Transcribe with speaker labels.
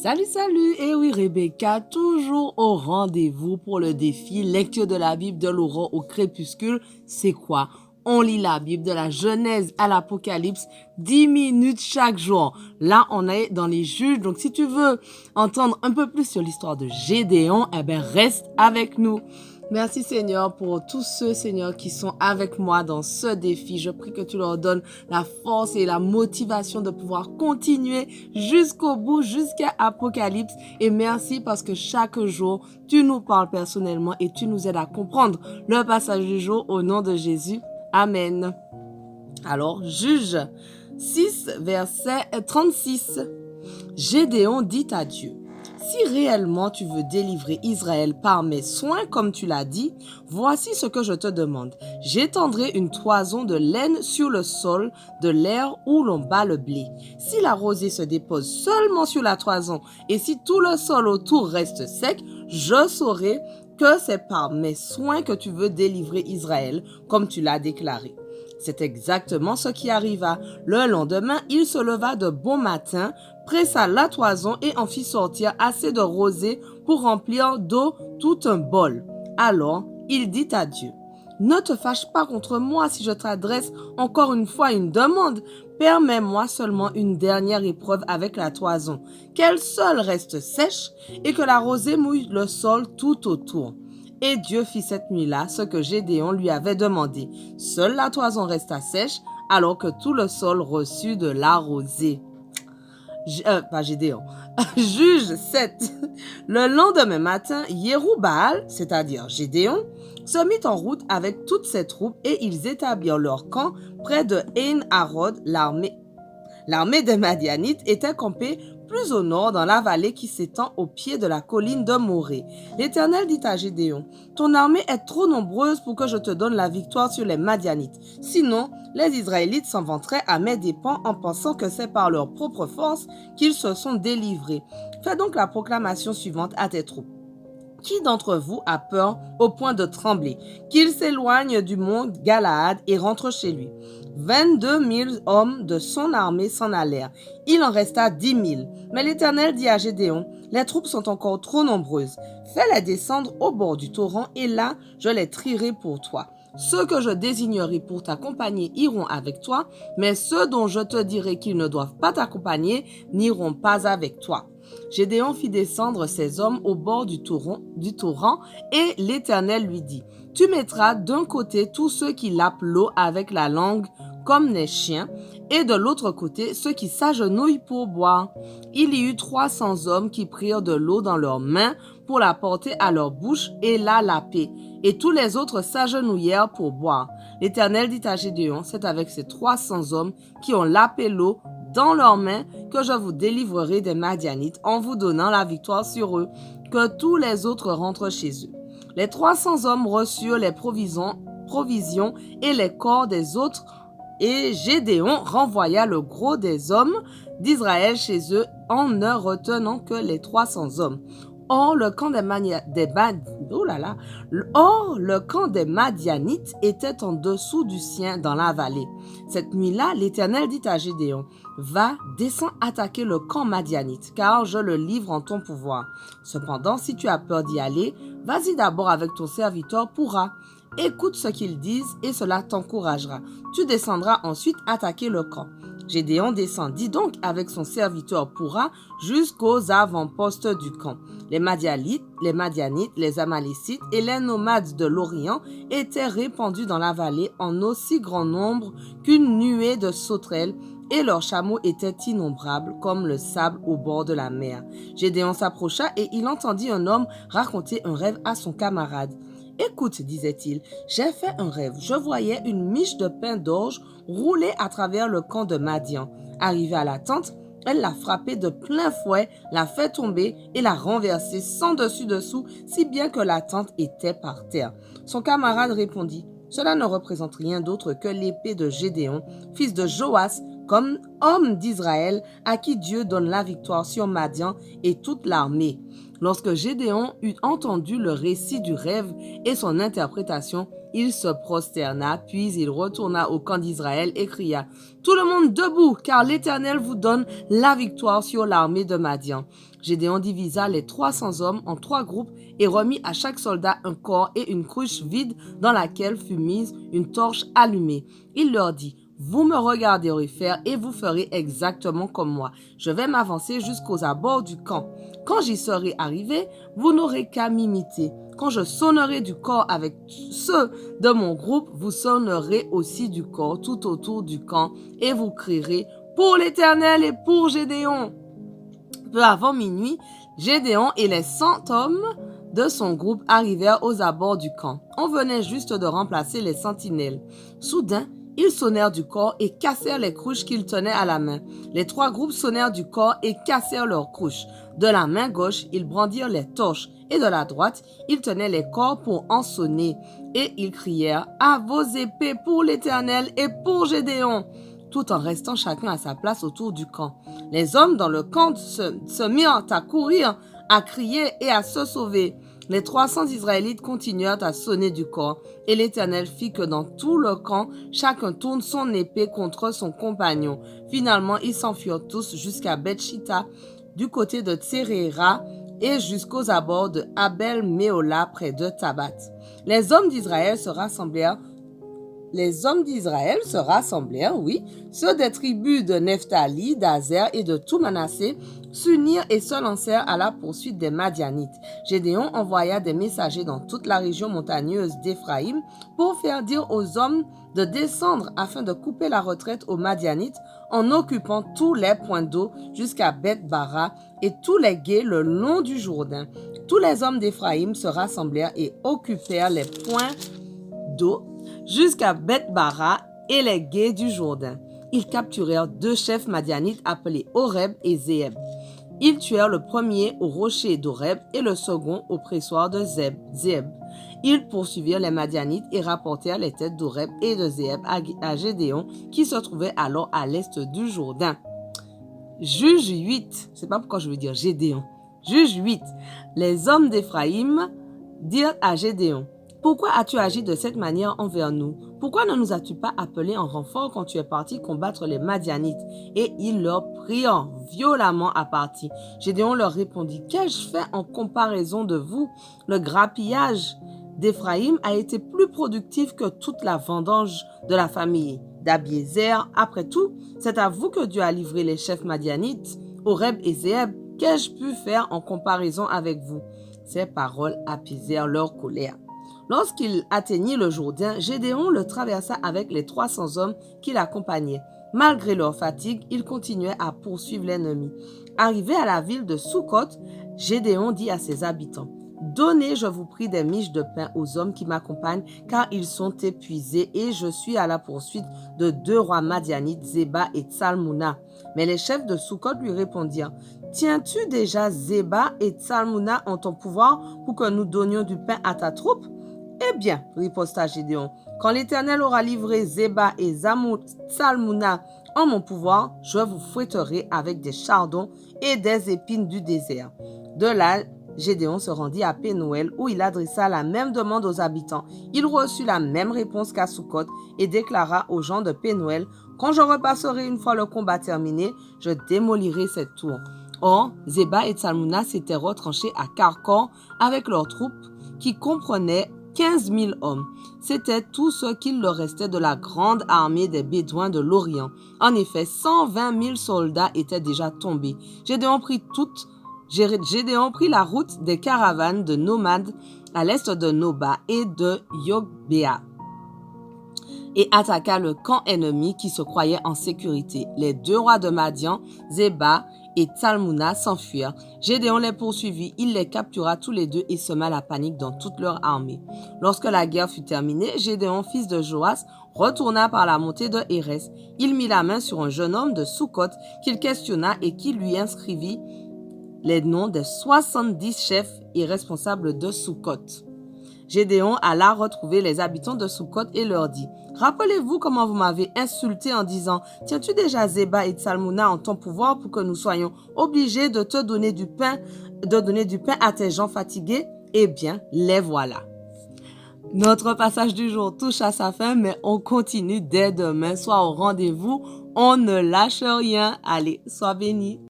Speaker 1: Salut, salut! Et oui, Rebecca, toujours au rendez-vous pour le défi lecture de la Bible de l'aurore au crépuscule. C'est quoi? On lit la Bible de la Genèse à l'Apocalypse, 10 minutes chaque jour. Là, on est dans les Juges. Donc, si tu veux entendre un peu plus sur l'histoire de Gédéon, eh ben, reste avec nous. Merci Seigneur pour tous ceux, Seigneur, qui sont avec moi dans ce défi. Je prie que tu leur donnes la force et la motivation de pouvoir continuer jusqu'au bout, jusqu'à Apocalypse. Et merci parce que chaque jour, tu nous parles personnellement et tu nous aides à comprendre le passage du jour au nom de Jésus. Amen. Alors, Juge 6, verset 36. Gédéon dit à Dieu: si réellement tu veux délivrer Israël par mes soins, comme tu l'as dit, voici ce que je te demande. J'étendrai une toison de laine sur le sol de l'aire où l'on bat le blé. Si la rosée se dépose seulement sur la toison et si tout le sol autour reste sec, je saurai que c'est par mes soins que tu veux délivrer Israël, comme tu l'as déclaré. C'est exactement ce qui arriva. Le lendemain, il se leva de bon matin, pressa la toison et en fit sortir assez de rosée pour remplir d'eau tout un bol. Alors, il dit à Dieu: ne te fâche pas contre moi si je t'adresse encore une fois une demande. Permets-moi seulement une dernière épreuve avec la toison, qu'elle seule reste sèche et que la rosée mouille le sol tout autour. Et Dieu fit cette nuit-là ce que Gédéon lui avait demandé. Seule la toison resta sèche, alors que tout le sol reçut de la rosée. Pas Gédéon. Juge 7. Le lendemain matin, Yérubal, c'est-à-dire Gédéon, se mit en route avec toutes ses troupes et ils établirent leur camp près de Ain-Harod. L'armée des Madianites était campée plus au nord dans la vallée qui s'étend au pied de la colline de Morée. L'Éternel dit à Gédéon: ton armée est trop nombreuse pour que je te donne la victoire sur les Madianites. Sinon, les Israélites s'en vanteraient à mes dépens en pensant que c'est par leur propre force qu'ils se sont délivrés. Fais donc la proclamation suivante à tes troupes. Qui d'entre vous a peur au point de trembler? Qu'il s'éloigne du mont Galaad et rentre chez lui. 22 000 hommes de son armée s'en allèrent. Il en resta 10 000. Mais l'Éternel dit à Gédéon: les troupes sont encore trop nombreuses. Fais-les descendre au bord du torrent et là, je les trierai pour toi. Ceux que je désignerai pour t'accompagner iront avec toi, mais ceux dont je te dirai qu'ils ne doivent pas t'accompagner n'iront pas avec toi. Gédéon fit descendre ses hommes au bord du torrent et l'Éternel lui dit: tu mettras d'un côté tous ceux qui lapent l'eau avec la langue comme des chiens et de l'autre côté ceux qui s'agenouillent pour boire. Il y eut 300 hommes qui prirent de l'eau dans leurs mains pour la porter à leur bouche et la laper, et tous les autres s'agenouillèrent pour boire. L'Éternel dit à Gédéon: c'est avec ces 300 hommes qui ont lapé l'eau dans leurs mains que je vous délivrerai des Madianites en vous donnant la victoire sur eux, que tous les autres rentrent chez eux. Les 300 hommes reçurent les provisions et les corps des autres, et Gédéon renvoya le gros des hommes d'Israël chez eux en ne retenant que les 300 hommes. Or, le camp des Madianites était en dessous du sien dans la vallée. Cette nuit-là, l'Éternel dit à Gédéon: va, descends attaquer le camp Madianite, car je le livre en ton pouvoir. Cependant, si tu as peur d'y aller, vas-y d'abord avec ton serviteur Pourra. Écoute ce qu'ils disent et cela t'encouragera. Tu descendras ensuite attaquer le camp. Gédéon descendit donc avec son serviteur Pourra jusqu'aux avant-postes du camp. Les Madianites, les Amalécites et les nomades de l'Orient étaient répandus dans la vallée en aussi grand nombre qu'une nuée de sauterelles, et leurs chameaux étaient innombrables comme le sable au bord de la mer. Gédéon s'approcha et il entendit un homme raconter un rêve à son camarade. Écoute, disait-il, j'ai fait un rêve. Je voyais une miche de pain d'orge rouler à travers le camp de Madian. Arrivée à la tente, elle l'a frappée de plein fouet, l'a fait tomber et l'a renversée sans dessus-dessous, si bien que la tente était par terre. Son camarade répondit: cela ne représente rien d'autre que l'épée de Gédéon, fils de Joas, comme homme d'Israël, à qui Dieu donne la victoire sur Madian et toute l'armée. Lorsque Gédéon eut entendu le récit du rêve et son interprétation, il se prosterna, puis il retourna au camp d'Israël et cria, « Tout le monde debout, car l'Éternel vous donne la victoire sur l'armée de Madian. » Gédéon divisa les 300 hommes en 3 groupes et remit à chaque soldat un corps et une cruche vide dans laquelle fut mise une torche allumée. Il leur dit, « Vous me regarderez faire et vous ferez exactement comme moi. Je vais m'avancer jusqu'aux abords du camp. Quand j'y serai arrivé, vous n'aurez qu'à m'imiter. Quand je sonnerai du corps avec ceux de mon groupe, vous sonnerez aussi du corps tout autour du camp et vous crierez « Pour l'Éternel et pour Gédéon !» Peu avant minuit, Gédéon et les 100 hommes de son groupe arrivèrent aux abords du camp. On venait juste de remplacer les sentinelles. Soudain, ils sonnèrent du corps et cassèrent les cruches qu'ils tenaient à la main. Les 3 groupes sonnèrent du corps et cassèrent leurs cruches. De la main gauche, ils brandirent les torches et de la droite, ils tenaient les corps pour en sonner. Et ils crièrent « À vos épées pour l'Éternel et pour Gédéon !» tout en restant chacun à sa place autour du camp. Les hommes dans le camp se mirent à courir, à crier et à se sauver. Les 300 Israélites continuèrent à sonner du corps, et l'Éternel fit que dans tout le camp, chacun tourne son épée contre son compagnon. Finalement, ils s'enfuirent tous jusqu'à Beth-Shitta, du côté de Tseréra, et jusqu'aux abords de Abel-Méhola, près de Tabat. Les hommes d'Israël se rassemblèrent, oui, ceux des tribus de Nephtali, d'Azer et de tout Manassé s'unirent et se lancèrent à la poursuite des Madianites. Gédéon envoya des messagers dans toute la région montagneuse d'Éphraïm pour faire dire aux hommes de descendre afin de couper la retraite aux Madianites en occupant tous les points d'eau jusqu'à Beth-Bara et tous les gués le long du Jourdain. Tous les hommes d'Éphraïm se rassemblèrent et occupèrent les points d'eau jusqu'à Beth-Bara et les gués du Jourdain. Ils capturèrent 2 chefs madianites appelés Oreb et Zéeb. Ils tuèrent le premier au rocher d'Oreb et le second au pressoir de Zéeb. Ils poursuivirent les Madianites et rapportèrent les têtes d'Oreb et de Zéeb à Gédéon, qui se trouvait alors à l'est du Jourdain. Juge 8, c'est pas pourquoi je veux dire Gédéon. Juge 8, les hommes d'Éphraïm dirent à Gédéon, « Pourquoi as-tu agi de cette manière envers nous? Pourquoi ne nous as-tu pas appelés en renfort quand tu es parti combattre les Madianites? » Et ils leur prirent violemment à partie. Gédéon leur répondit, « Qu'ai-je fait en comparaison de vous? Le grappillage d'Éphraïm a été plus productif que toute la vendange de la famille d'Abiézer. Après tout, c'est à vous que Dieu a livré les chefs Madianites, Oreb et Zéeb. Qu'ai-je pu faire en comparaison avec vous? » Ces paroles apaisèrent leur colère. Lorsqu'il atteignit le Jourdain, Gédéon le traversa avec les 300 hommes qui l'accompagnaient. Malgré leur fatigue, ils continuaient à poursuivre l'ennemi. Arrivé à la ville de Sukkot, Gédéon dit à ses habitants, « Donnez, je vous prie, des miches de pain aux hommes qui m'accompagnent, car ils sont épuisés, et je suis à la poursuite de 2 rois madianites, Zéba et Tsalmouna. » Mais les chefs de Sukkot lui répondirent, « Tiens-tu déjà Zéba et Tsalmouna en ton pouvoir pour que nous donnions du pain à ta troupe? » « Eh bien, riposta Gédéon, quand l'Éternel aura livré Zéba et Tsalmouna en mon pouvoir, je vous fouetterai avec des chardons et des épines du désert. » De là, Gédéon se rendit à Pénuel où il adressa la même demande aux habitants. Il reçut la même réponse qu'à Sukkot et déclara aux gens de Pénuel, « Quand je repasserai une fois le combat terminé, je démolirai cette tour. » Or, Zéba et Tsalmouna s'étaient retranchés à Karkor avec leurs troupes qui comprenaient 15 000 hommes. C'était tout ce qu'il leur restait de la grande armée des Bédouins de l'Orient. En effet, 120 000 soldats étaient déjà tombés. Gédéon prit la route des caravanes de nomades à l'est de Noba et de Yogbéa et attaqua le camp ennemi qui se croyait en sécurité. Les 2 rois de Madian, Zéba et Tsalmouna, s'enfuirent. Gédéon les poursuivit, il les captura tous les 2 et sema la panique dans toute leur armée. Lorsque la guerre fut terminée, Gédéon, fils de Joas, retourna par la montée de Hérès. Il mit la main sur un jeune homme de Sukkot qu'il questionna et qui lui inscrivit les noms des 70 chefs et responsables de Sukkot. Gédéon alla retrouver les habitants de Sukkot et leur dit, « Rappelez-vous comment vous m'avez insulté en disant, « Tiens-tu déjà Zéba et Tsalmouna en ton pouvoir pour que nous soyons obligés de te donner du pain, à tes gens fatigués? Eh bien, les voilà. » Notre passage du jour touche à sa fin, mais on continue dès demain. Sois au rendez-vous, on ne lâche rien. Allez, sois béni.